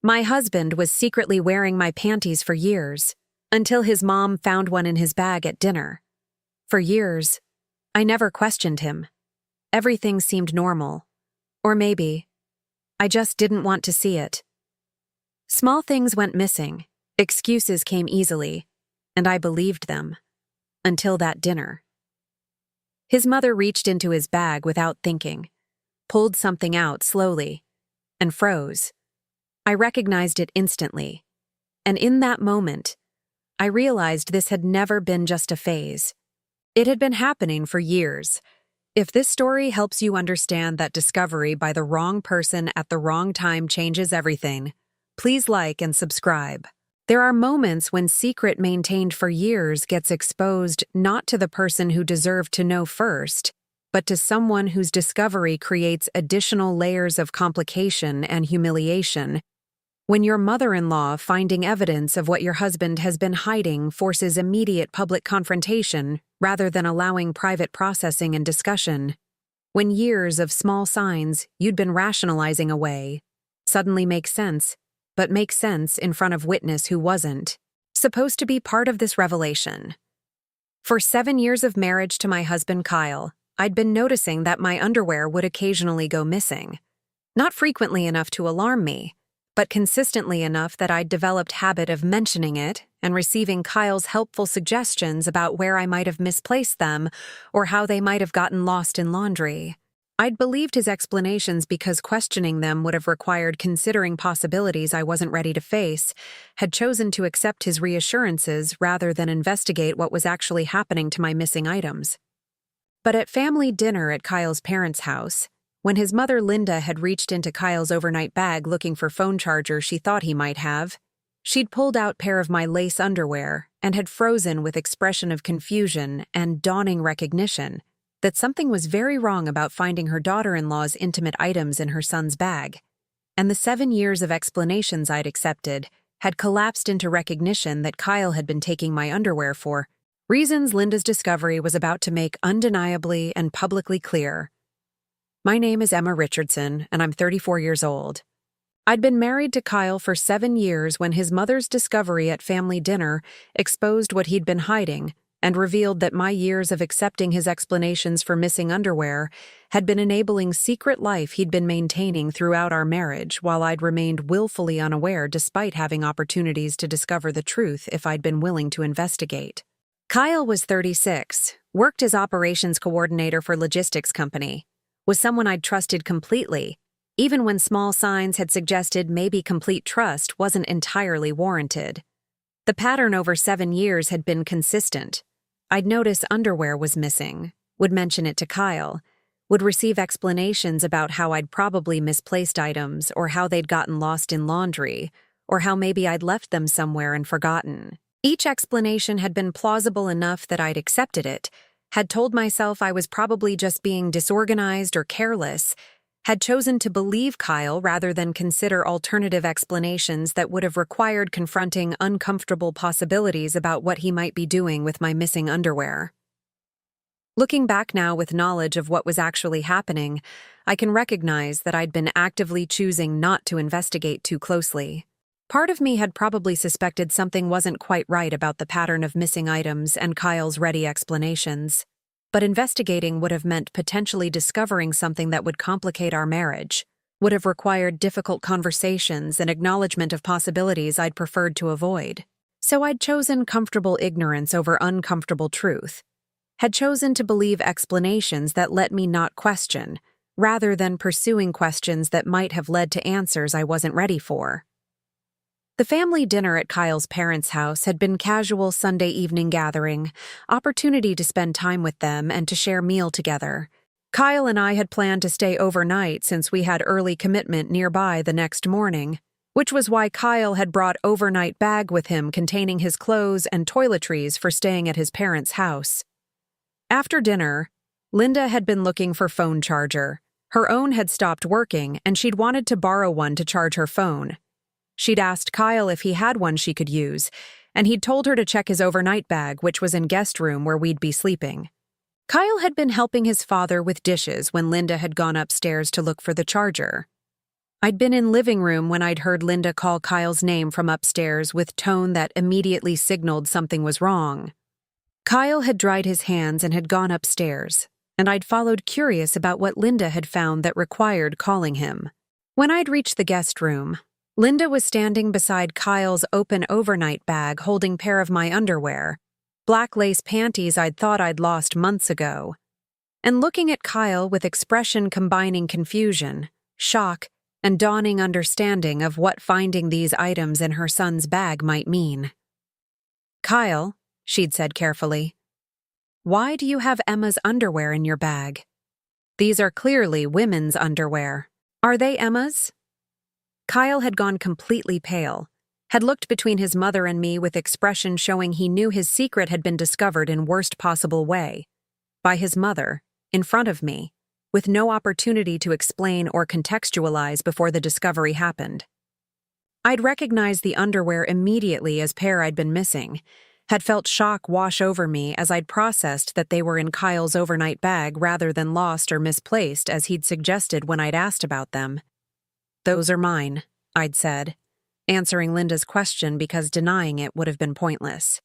My husband was secretly wearing my panties for years, until his mom found one in his bag at dinner. For years, I never questioned him. Everything seemed normal. Or maybe, I just didn't want to see it. Small things went missing, excuses came easily, and I believed them. Until that dinner. His mother reached into his bag without thinking, pulled something out slowly, and froze. I recognized it instantly, and in that moment, I realized this had never been just a phase. It had been happening for years. If this story helps you understand that discovery by the wrong person at the wrong time changes everything, please like and subscribe. There are moments when secret maintained for years gets exposed not to the person who deserved to know first, but to someone whose discovery creates additional layers of complication and humiliation. When your mother-in-law finding evidence of what your husband has been hiding forces immediate public confrontation rather than allowing private processing and discussion. When years of small signs you'd been rationalizing away suddenly make sense, but make sense in front of witness who wasn't supposed to be part of this revelation. For 7 years of marriage to my husband Kyle, I'd been noticing that my underwear would occasionally go missing. Not frequently enough to alarm me, but consistently enough that I'd developed habit of mentioning it and receiving Kyle's helpful suggestions about where I might have misplaced them or how they might have gotten lost in laundry. I'd believed his explanations because questioning them would have required considering possibilities I wasn't ready to face, had chosen to accept his reassurances rather than investigate what was actually happening to my missing items. But at family dinner at Kyle's parents' house, when his mother Linda had reached into Kyle's overnight bag looking for phone charger she thought he might have, she'd pulled out pair of my lace underwear and had frozen with expression of confusion and dawning recognition that something was very wrong about finding her daughter-in-law's intimate items in her son's bag. And the 7 years of explanations I'd accepted had collapsed into recognition that Kyle had been taking my underwear for reasons Linda's discovery was about to make undeniably and publicly clear. My name is Emma Richardson, and I'm 34 years old. I'd been married to Kyle for 7 years when his mother's discovery at family dinner exposed what he'd been hiding and revealed that my years of accepting his explanations for missing underwear had been enabling secret life he'd been maintaining throughout our marriage while I'd remained willfully unaware despite having opportunities to discover the truth if I'd been willing to investigate. Kyle was 36, worked as operations coordinator for logistics company, was someone I'd trusted completely, even when small signs had suggested maybe complete trust wasn't entirely warranted. The pattern over 7 years had been consistent. I'd notice underwear was missing, would mention it to Kyle, would receive explanations about how I'd probably misplaced items or how they'd gotten lost in laundry, or how maybe I'd left them somewhere and forgotten. Each explanation had been plausible enough that I'd accepted it, had told myself I was probably just being disorganized or careless, had chosen to believe Kyle rather than consider alternative explanations that would have required confronting uncomfortable possibilities about what he might be doing with my missing underwear. Looking back now with knowledge of what was actually happening, I can recognize that I'd been actively choosing not to investigate too closely. Part of me had probably suspected something wasn't quite right about the pattern of missing items and Kyle's ready explanations. But investigating would have meant potentially discovering something that would complicate our marriage, would have required difficult conversations and acknowledgement of possibilities I'd preferred to avoid. So I'd chosen comfortable ignorance over uncomfortable truth, had chosen to believe explanations that let me not question, rather than pursuing questions that might have led to answers I wasn't ready for. The family dinner at Kyle's parents' house had been casual Sunday evening gathering, opportunity to spend time with them and to share meal together. Kyle and I had planned to stay overnight since we had early commitment nearby the next morning, which was why Kyle had brought overnight bag with him containing his clothes and toiletries for staying at his parents' house. After dinner, Linda had been looking for phone charger. Her own had stopped working and she'd wanted to borrow one to charge her phone. She'd asked Kyle if he had one she could use, and he'd told her to check his overnight bag, which was in guest room where we'd be sleeping. Kyle had been helping his father with dishes when Linda had gone upstairs to look for the charger. I'd been in living room when I'd heard Linda call Kyle's name from upstairs with tone that immediately signaled something was wrong. Kyle had dried his hands and had gone upstairs, and I'd followed curious about what Linda had found that required calling him. When I'd reached the guest room, Linda was standing beside Kyle's open overnight bag holding pair of my underwear, black lace panties I'd thought I'd lost months ago, and looking at Kyle with expression combining confusion, shock, and dawning understanding of what finding these items in her son's bag might mean. "Kyle," she'd said carefully, "why do you have Emma's underwear in your bag? These are clearly women's underwear. Are they Emma's?" Kyle had gone completely pale, had looked between his mother and me with expression showing he knew his secret had been discovered in worst possible way, by his mother, in front of me, with no opportunity to explain or contextualize before the discovery happened. I'd recognized the underwear immediately as pair I'd been missing, had felt shock wash over me as I'd processed that they were in Kyle's overnight bag rather than lost or misplaced as he'd suggested when I'd asked about them. "Those are mine," I'd said, answering Linda's question because denying it would have been pointless.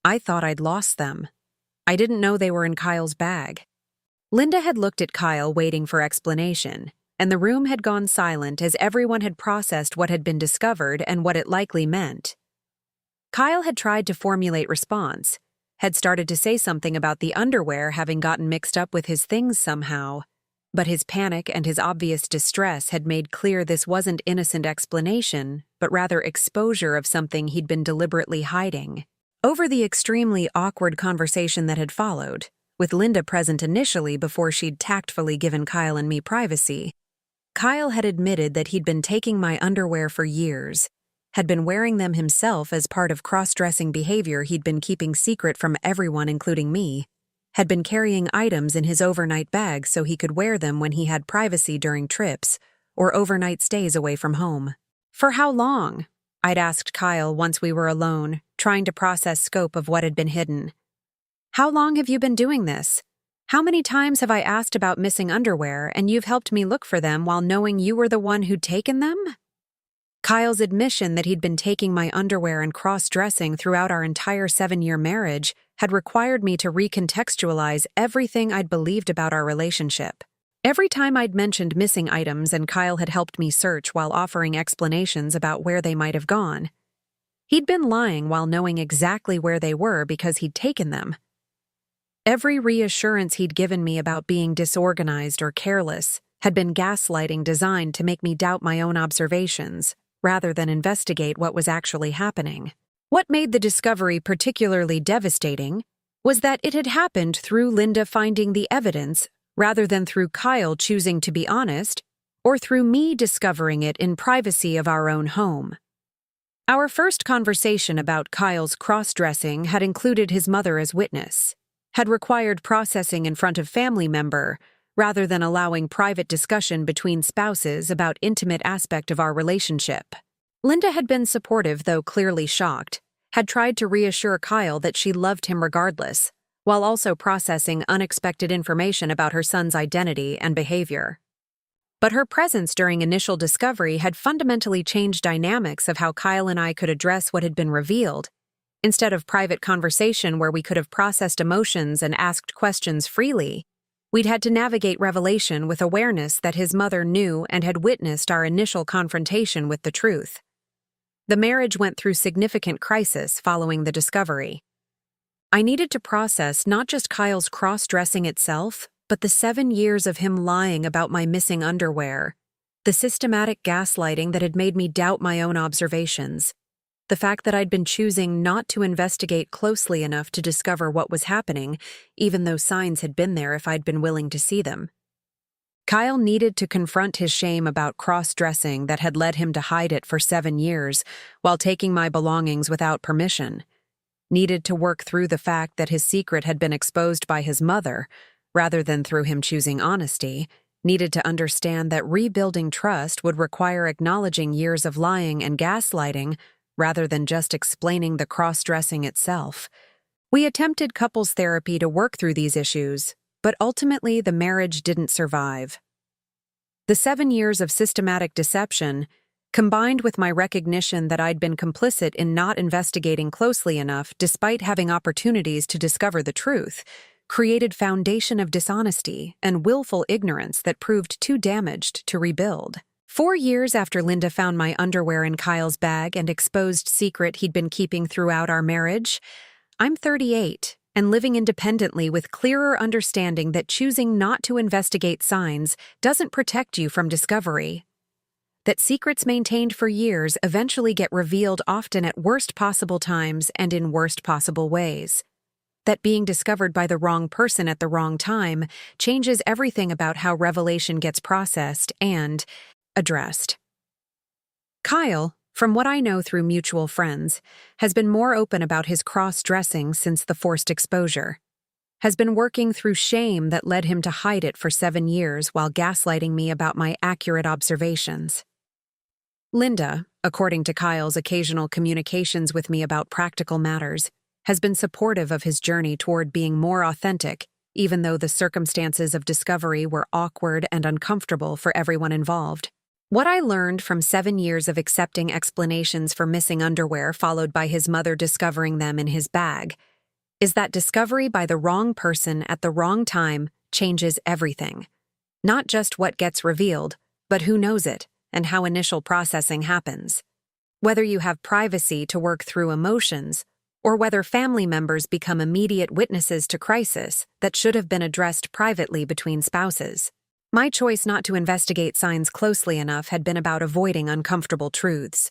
"I thought I'd lost them. I didn't know they were in Kyle's bag." Linda had looked at Kyle waiting for explanation, and the room had gone silent as everyone had processed what had been discovered and what it likely meant. Kyle had tried to formulate response, had started to say something about the underwear having gotten mixed up with his things somehow, but his panic and his obvious distress had made clear this wasn't innocent explanation, but rather exposure of something he'd been deliberately hiding. Over the extremely awkward conversation that had followed, with Linda present initially before she'd tactfully given Kyle and me privacy, Kyle had admitted that he'd been taking my underwear for years, had been wearing them himself as part of cross-dressing behavior he'd been keeping secret from everyone including me, had been carrying items in his overnight bag so he could wear them when he had privacy during trips or overnight stays away from home. "For how long?" I'd asked Kyle once we were alone, trying to process scope of what had been hidden. "How long have you been doing this? How many times have I asked about missing underwear and you've helped me look for them while knowing you were the one who'd taken them?" Kyle's admission that he'd been taking my underwear and cross-dressing throughout our entire 7-year marriage had required me to recontextualize everything I'd believed about our relationship. Every time I'd mentioned missing items and Kyle had helped me search while offering explanations about where they might have gone, he'd been lying while knowing exactly where they were because he'd taken them. Every reassurance he'd given me about being disorganized or careless had been gaslighting designed to make me doubt my own observations, rather than investigate what was actually happening. What made the discovery particularly devastating was that it had happened through Linda finding the evidence rather than through Kyle choosing to be honest, or through me discovering it in privacy of our own home. Our first conversation about Kyle's cross-dressing had included his mother as witness, had required processing in front of family member, rather than allowing private discussion between spouses about intimate aspect of our relationship. Linda had been supportive, though clearly shocked, had tried to reassure Kyle that she loved him regardless, while also processing unexpected information about her son's identity and behavior. But her presence during initial discovery had fundamentally changed dynamics of how Kyle and I could address what had been revealed. Instead of private conversation where we could have processed emotions and asked questions freely, we'd had to navigate revelation with awareness that his mother knew and had witnessed our initial confrontation with the truth. The marriage went through significant crisis following the discovery. I needed to process not just Kyle's cross-dressing itself, but the 7 years of him lying about my missing underwear, the systematic gaslighting that had made me doubt my own observations, the fact that I'd been choosing not to investigate closely enough to discover what was happening, even though signs had been there if I'd been willing to see them. Kyle needed to confront his shame about cross-dressing that had led him to hide it for 7 years while taking my belongings without permission, needed to work through the fact that his secret had been exposed by his mother, rather than through him choosing honesty, needed to understand that rebuilding trust would require acknowledging years of lying and gaslighting rather than just explaining the cross-dressing itself. We attempted couples therapy to work through these issues, but ultimately the marriage didn't survive. The 7 years of systematic deception, combined with my recognition that I'd been complicit in not investigating closely enough despite having opportunities to discover the truth, created foundation of dishonesty and willful ignorance that proved too damaged to rebuild. 4 years after Linda found my underwear in Kyle's bag and exposed secret he'd been keeping throughout our marriage, I'm 38 and living independently with clearer understanding that choosing not to investigate signs doesn't protect you from discovery. That secrets maintained for years eventually get revealed, often at worst possible times and in worst possible ways. That being discovered by the wrong person at the wrong time changes everything about how revelation gets processed and addressed. Kyle, from what I know through mutual friends, has been more open about his cross-dressing since the forced exposure, has been working through shame that led him to hide it for 7 years while gaslighting me about my accurate observations. Linda, according to Kyle's occasional communications with me about practical matters, has been supportive of his journey toward being more authentic, even though the circumstances of discovery were awkward and uncomfortable for everyone involved. What I learned from 7 years of accepting explanations for missing underwear followed by his mother discovering them in his bag is that discovery by the wrong person at the wrong time changes everything. Not just what gets revealed, but who knows it and how initial processing happens. Whether you have privacy to work through emotions, or whether family members become immediate witnesses to crisis that should have been addressed privately between spouses. My choice not to investigate signs closely enough had been about avoiding uncomfortable truths.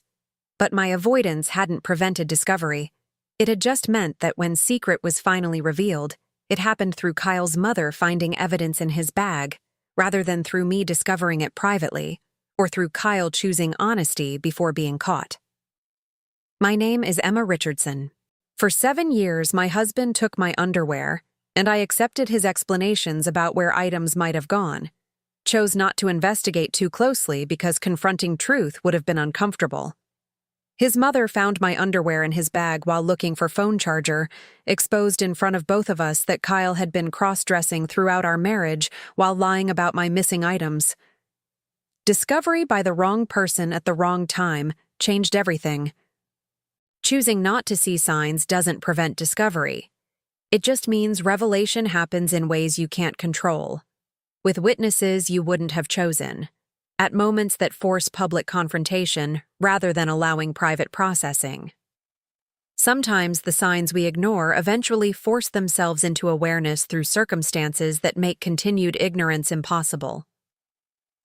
But my avoidance hadn't prevented discovery. It had just meant that when secret was finally revealed, it happened through Kyle's mother finding evidence in his bag, rather than through me discovering it privately, or through Kyle choosing honesty before being caught. My name is Emma Richardson. For 7 years, my husband took my underwear, and I accepted his explanations about where items might have gone. Chose not to investigate too closely because confronting truth would have been uncomfortable. His mother found my underwear in his bag while looking for phone charger, exposed in front of both of us that Kyle had been cross-dressing throughout our marriage while lying about my missing items. Discovery by the wrong person at the wrong time changed everything. Choosing not to see signs doesn't prevent discovery. It just means revelation happens in ways you can't control, with witnesses you wouldn't have chosen, at moments that force public confrontation rather than allowing private processing. Sometimes the signs we ignore eventually force themselves into awareness through circumstances that make continued ignorance impossible.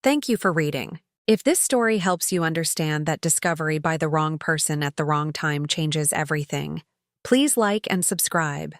Thank you for reading. If this story helps you understand that discovery by the wrong person at the wrong time changes everything, please like and subscribe.